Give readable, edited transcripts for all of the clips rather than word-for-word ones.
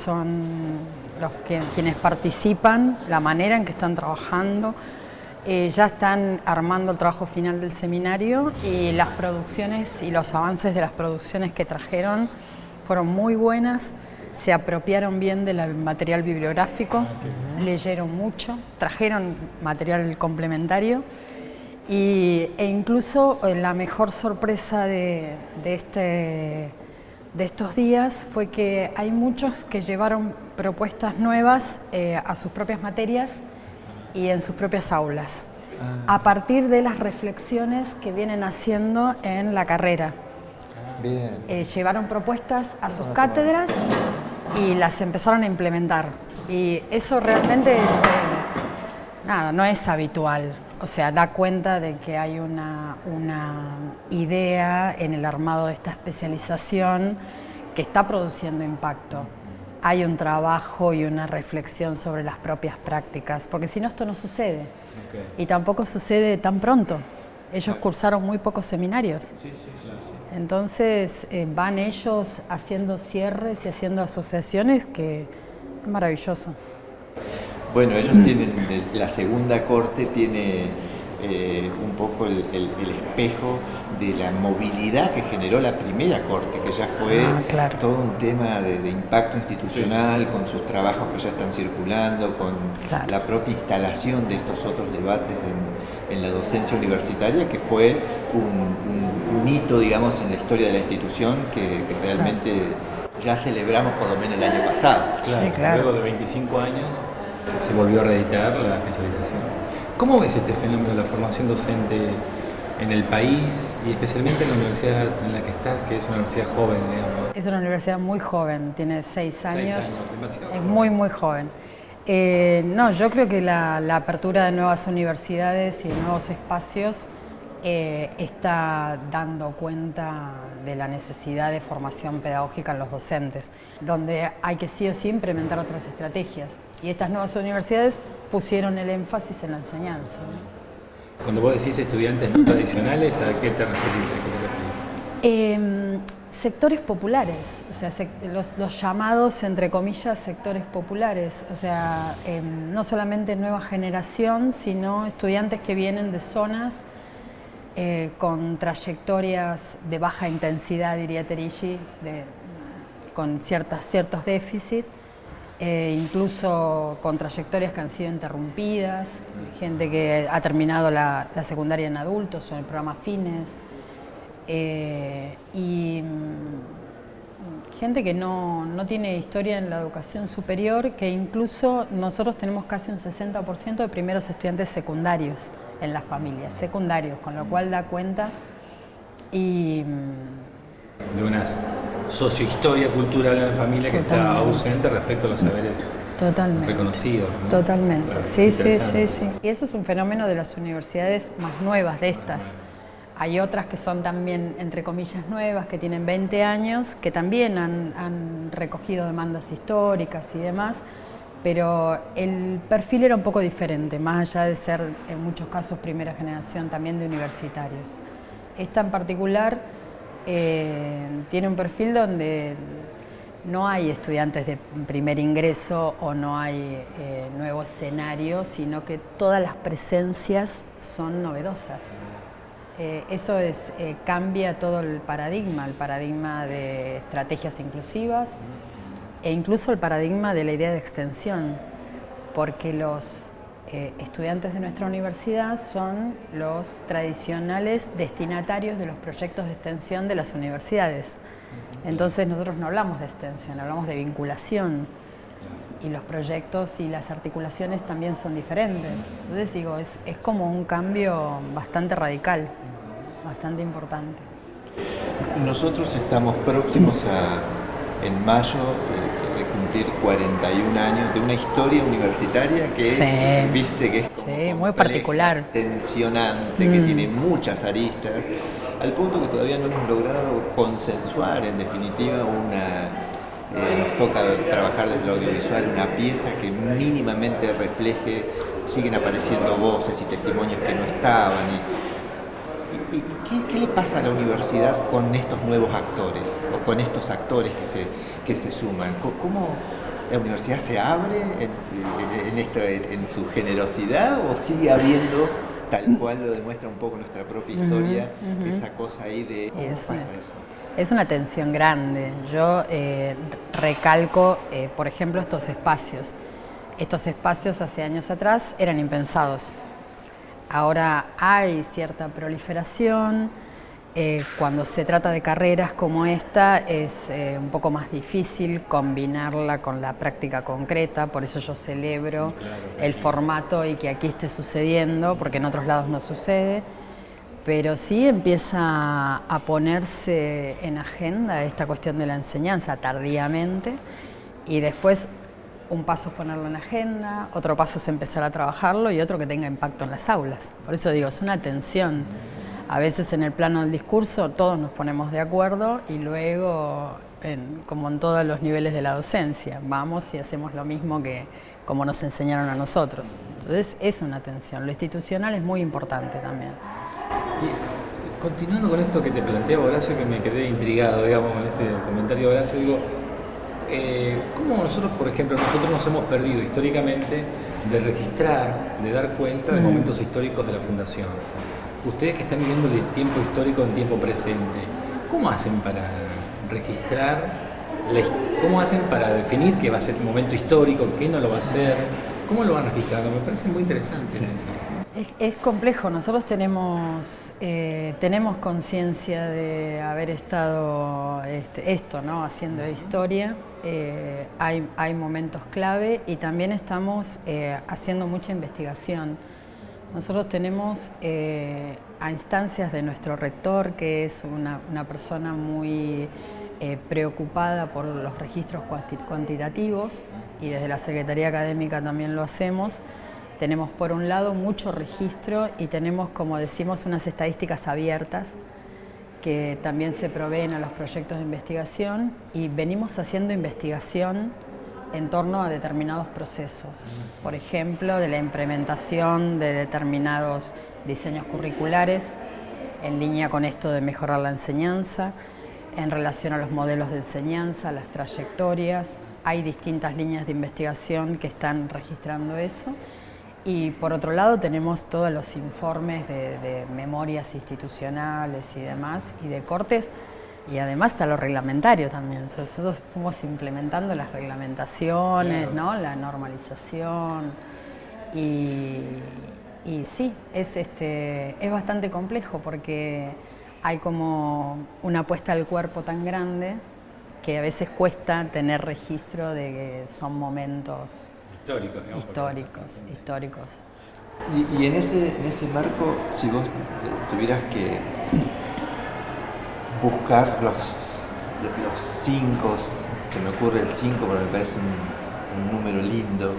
son quienes participan, la manera en que están trabajando. Ya están armando el trabajo final del seminario y las producciones y los avances de las producciones que trajeron fueron muy buenas. Se apropiaron bien del material bibliográfico, leyeron mucho, trajeron material complementario e incluso la mejor sorpresa de estos días fue que hay muchos que llevaron propuestas nuevas a sus propias materias y en sus propias aulas, a partir de las reflexiones que vienen haciendo en la carrera. Bien. Llevaron propuestas a sus cátedras y las empezaron a implementar. Y eso realmente no es habitual. O sea, da cuenta de que hay una idea en el armado de esta especialización que está produciendo impacto. Hay un trabajo y una reflexión sobre las propias prácticas, porque si no esto no sucede. Y tampoco sucede tan pronto. Ellos cursaron muy pocos seminarios. Entonces van ellos haciendo cierres y haciendo asociaciones que es maravilloso. Bueno, ellos tienen, la segunda corte tiene un poco el espejo de la movilidad que generó la primera corte, que ya fue todo un tema de impacto institucional, con sus trabajos que ya están circulando, con la propia instalación de estos otros debates en la docencia universitaria, que fue un hito, digamos, en la historia de la institución que realmente ya celebramos por lo menos el año pasado. Luego de 25 años se volvió a reeditar la especialización. ¿Cómo ves este fenómeno de la formación docente en el país y especialmente en la universidad en la que estás, que es una universidad joven, digamos? Es una universidad muy joven, tiene 6 años, es joven. muy joven. Yo creo que la apertura de nuevas universidades y de nuevos espacios está dando cuenta de la necesidad de formación pedagógica en los docentes, donde hay que sí o sí implementar otras estrategias. Y estas nuevas universidades pusieron el énfasis en la enseñanza. Cuando vos decís estudiantes no tradicionales, ¿a qué te referís? Sectores populares, o sea, los llamados, entre comillas, sectores populares, o sea, no solamente nueva generación, sino estudiantes que vienen de zonas con trayectorias de baja intensidad, diría Terigi, con ciertos déficits, incluso con trayectorias que han sido interrumpidas, gente que ha terminado la secundaria en adultos o en el programa Fines, y gente que no tiene historia en la educación superior, que incluso nosotros tenemos casi un 60% de primeros estudiantes secundarios en las familias, secundarios, con lo cual da cuenta de una sociohistoria cultural en la familia que está ausente respecto a los saberes reconocidos, ¿no? Totalmente, Claro, sí. Y eso es un fenómeno de las universidades más nuevas de estas. Hay otras que son también, entre comillas, nuevas, que tienen 20 años, que también han recogido demandas históricas y demás, pero el perfil era un poco diferente, más allá de ser en muchos casos primera generación también de universitarios. Esta en particular tiene un perfil donde no hay estudiantes de primer ingreso o no hay nuevo escenario, sino que todas las presencias son novedosas. Eso cambia todo el paradigma de estrategias inclusivas e incluso el paradigma de la idea de extensión, porque los estudiantes de nuestra universidad son los tradicionales destinatarios de los proyectos de extensión de las universidades. Entonces nosotros no hablamos de extensión, hablamos de vinculación, y los proyectos y las articulaciones también son diferentes. Entonces digo, es como un cambio bastante radical, bastante importante. Nosotros estamos próximos en mayo de cumplir 41 años de una historia universitaria que viste que es como muy particular, tensionante, que tiene muchas aristas, al punto que todavía no hemos logrado consensuar en definitiva nos toca trabajar desde lo audiovisual una pieza que mínimamente refleje, siguen apareciendo voces y testimonios que no estaban. ¿Qué le pasa a la universidad con estos nuevos actores o con estos actores que se suman? ¿La universidad se abre en su generosidad o sigue habiendo, tal cual lo demuestra un poco nuestra propia historia, esa cosa ahí de cómo pasa eso? Es una tensión grande. Yo recalco, por ejemplo, estos espacios. Estos espacios hace años atrás eran impensados. Ahora hay cierta proliferación. Cuando se trata de carreras como esta es un poco más difícil combinarla con la práctica concreta, por eso yo celebro el formato y que aquí esté sucediendo, porque en otros lados no sucede, pero sí empieza a ponerse en agenda esta cuestión de la enseñanza tardíamente, y después un paso es ponerlo en agenda, otro paso es empezar a trabajarlo y otro que tenga impacto en las aulas. Por eso digo, es una tensión. A veces en el plano del discurso todos nos ponemos de acuerdo y luego, como en todos los niveles de la docencia, vamos y hacemos lo mismo que como nos enseñaron a nosotros. Entonces es una tensión. Lo institucional es muy importante también. Y continuando con esto que te planteaba Horacio, que me quedé intrigado, digamos, con este comentario de Horacio, digo, ¿cómo nosotros, por ejemplo, nos hemos perdido históricamente de registrar, de dar cuenta de momentos históricos de la Fundación? Ustedes que están viviendo el tiempo histórico en tiempo presente, ¿cómo hacen para registrar, cómo hacen para definir qué va a ser un momento histórico, qué no lo va a ser? ¿Cómo lo van registrando? Me parece muy interesante eso. Es complejo. Nosotros tenemos conciencia de haber estado ¿no? haciendo historia. Hay momentos clave y también estamos haciendo mucha investigación. Nosotros tenemos a instancias de nuestro rector, que es una persona muy preocupada por los registros cuantitativos, y desde la Secretaría Académica también lo hacemos. Tenemos por un lado mucho registro y tenemos, como decimos, unas estadísticas abiertas que también se proveen a los proyectos de investigación, y venimos haciendo investigación en torno a determinados procesos, por ejemplo, de la implementación de determinados diseños curriculares en línea con esto de mejorar la enseñanza, en relación a los modelos de enseñanza, las trayectorias. Hay distintas líneas de investigación que están registrando eso, y por otro lado tenemos todos los informes de memorias institucionales y demás, y de cortes. Y además está lo reglamentario también. Nosotros fuimos implementando las reglamentaciones, ¿no? La normalización. Y sí, es bastante complejo porque hay como una apuesta al cuerpo tan grande que a veces cuesta tener registro de que son momentos históricos. Y en ese marco, si vos tuvieras que buscar los 5, se me ocurre el 5 porque me parece un número lindo,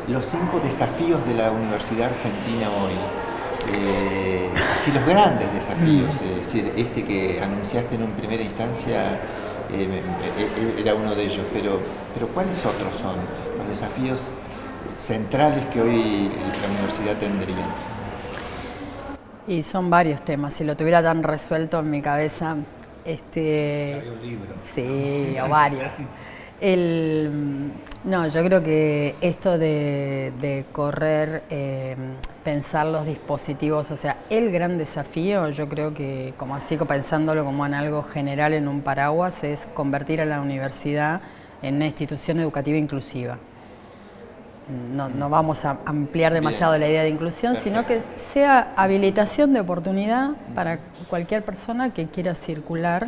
los 5 desafíos de la Universidad Argentina hoy, así los grandes desafíos, es decir, que anunciaste en una primera instancia era uno de ellos, pero ¿cuáles otros son los desafíos centrales que hoy la universidad tendría? Y son varios temas. Si lo tuviera tan resuelto en mi cabeza, Habría un libro. Sí, o varios. No, yo creo que esto de correr, pensar los dispositivos, o sea, el gran desafío, yo creo que, como así pensándolo como en algo general, en un paraguas, es convertir a la universidad en una institución educativa inclusiva. No vamos a ampliar demasiado la idea de inclusión, sino que sea habilitación de oportunidad para cualquier persona que quiera circular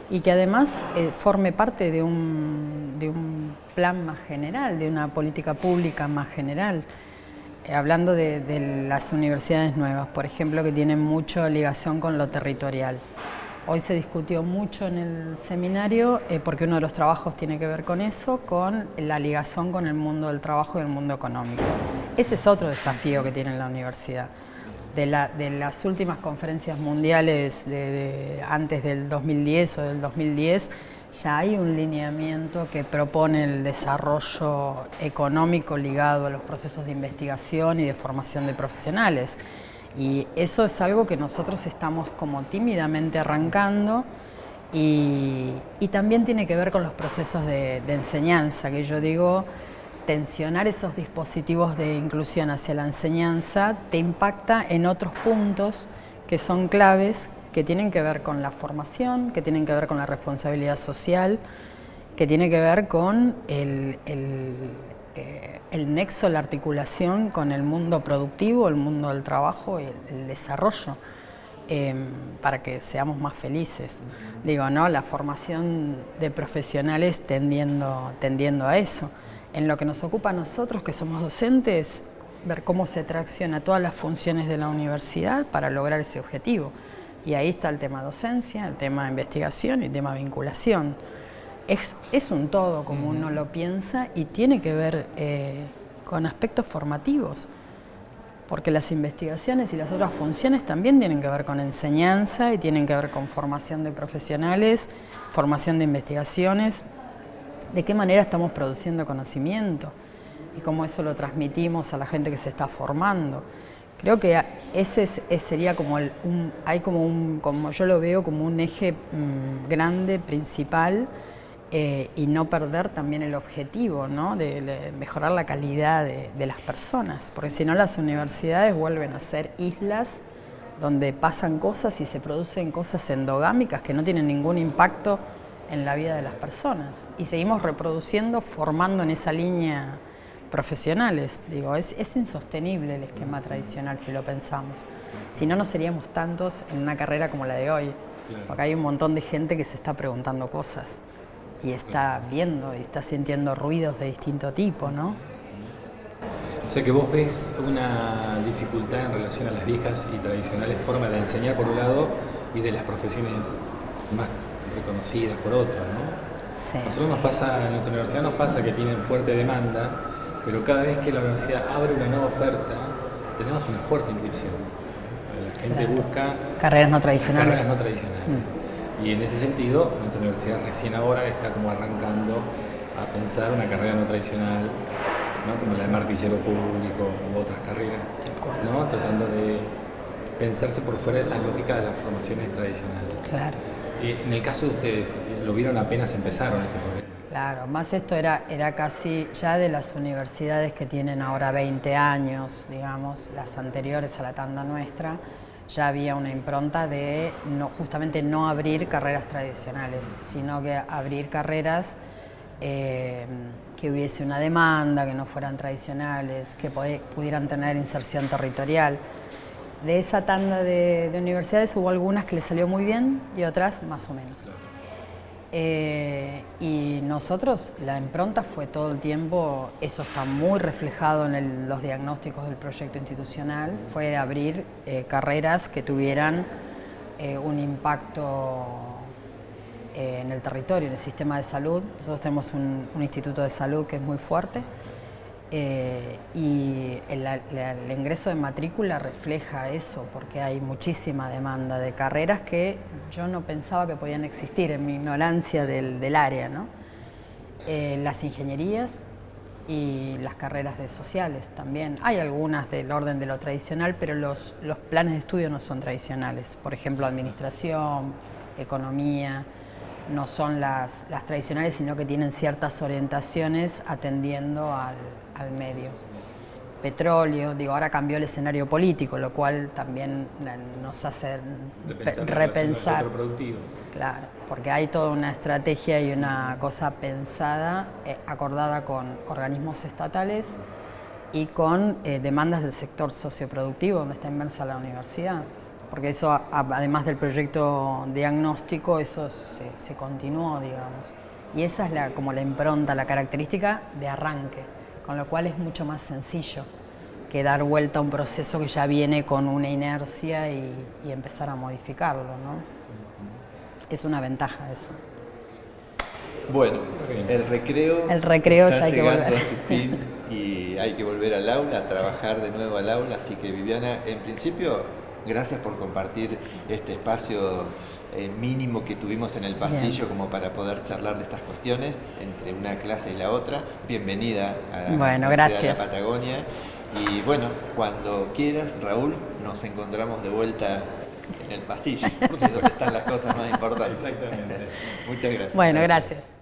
y que además forme parte de un plan más general, de una política pública más general. Hablando de las universidades nuevas, por ejemplo, que tienen mucha ligación con lo territorial. Hoy se discutió mucho en el seminario, porque uno de los trabajos tiene que ver con eso, con la ligación con el mundo del trabajo y el mundo económico. Ese es otro desafío que tiene la universidad. De las últimas conferencias mundiales antes del 2010 o del 2010, ya hay un lineamiento que propone el desarrollo económico ligado a los procesos de investigación y de formación de profesionales. Y eso es algo que nosotros estamos como tímidamente arrancando, Y también tiene que ver con los procesos de enseñanza, que yo digo, tensionar esos dispositivos de inclusión hacia la enseñanza te impacta en otros puntos que son claves, que tienen que ver con la formación, que tienen que ver con la responsabilidad social, que tiene que ver con el nexo, la articulación con el mundo productivo, el mundo del trabajo y el desarrollo, para que seamos más felices. Digo, ¿no? La formación de profesionales tendiendo a eso. En lo que nos ocupa a nosotros, que somos docentes, ver cómo se tracciona todas las funciones de la universidad para lograr ese objetivo. Y ahí está el tema docencia, el tema investigación y el tema vinculación. Es un todo como uno lo piensa y tiene que ver con aspectos formativos, porque las investigaciones y las otras funciones también tienen que ver con enseñanza y tienen que ver con formación de profesionales, formación de investigaciones, de qué manera estamos produciendo conocimiento y cómo eso lo transmitimos a la gente que se está formando. Creo que ese sería como como yo lo veo, como un eje grande, principal, y no perder también el objetivo, ¿no? de mejorar la calidad de las personas, porque si no las universidades vuelven a ser islas donde pasan cosas y se producen cosas endogámicas que no tienen ningún impacto en la vida de las personas, y seguimos reproduciendo, formando en esa línea profesionales. Digo, es insostenible el esquema tradicional si lo pensamos. Si no, no seríamos tantos en una carrera como la de hoy, porque hay un montón de gente que se está preguntando cosas y está viendo y está sintiendo ruidos de distinto tipo, ¿no? O sea que vos ves una dificultad en relación a las viejas y tradicionales formas de enseñar por un lado y de las profesiones más reconocidas por otro, ¿no? Sí. Nosotros nos pasa, en nuestra universidad nos pasa que tienen fuerte demanda, pero cada vez que la universidad abre una nueva oferta, tenemos una fuerte inscripción. La gente busca carreras no tradicionales. Carreras no tradicionales. Y en ese sentido, nuestra universidad recién ahora está como arrancando a pensar una carrera no tradicional, ¿no? Como la de martillero público u otras carreras, ¿no? Tratando de pensarse por fuera de esas lógicas de las formaciones tradicionales. Claro. En el caso de ustedes, ¿lo vieron apenas empezaron este proyecto? Claro, más esto era casi ya de las universidades que tienen ahora 20 años, digamos, las anteriores a la tanda nuestra, ya había una impronta de justamente no abrir carreras tradicionales, sino que abrir carreras que hubiese una demanda, que no fueran tradicionales, que pudieran tener inserción territorial. De esa tanda de universidades hubo algunas que les salió muy bien y otras más o menos. Y nosotros, la impronta fue todo el tiempo, eso está muy reflejado en los diagnósticos del proyecto institucional, fue abrir carreras que tuvieran un impacto en el territorio, en el sistema de salud. Nosotros tenemos un instituto de salud que es muy fuerte, y el ingreso de matrícula refleja eso, porque hay muchísima demanda de carreras que yo no pensaba que podían existir en mi ignorancia del área, ¿no? Las ingenierías y las carreras de sociales también. Hay algunas del orden de lo tradicional, pero los planes de estudio no son tradicionales. Por ejemplo, administración, economía, no son las tradicionales, sino que tienen ciertas orientaciones atendiendo al medio. Petróleo, digo, ahora cambió el escenario político, lo cual también nos hace repensar. Claro, porque hay toda una estrategia y una cosa pensada, acordada con organismos estatales y con demandas del sector socioproductivo donde está inmersa la universidad. Porque eso, además del proyecto diagnóstico, eso se continuó, digamos. Y esa es como la impronta, la característica de arranque, con lo cual es mucho más sencillo que dar vuelta a un proceso que ya viene con una inercia y empezar a modificarlo, ¿no? Es una ventaja eso. Bueno, el recreo ya hay que volver a su fin y hay que volver al aula, a trabajar de nuevo al aula. Así que, Viviana, en principio, gracias por compartir este espacio mínimo que tuvimos en el pasillo. Bien. Como para poder charlar de estas cuestiones entre una clase y la otra. Bienvenida a la Universidad de la Patagonia. Y bueno, cuando quieras, Raúl, nos encontramos de vuelta En el pasillo, es donde están las cosas más importantes. Exactamente. Muchas gracias. Bueno, gracias.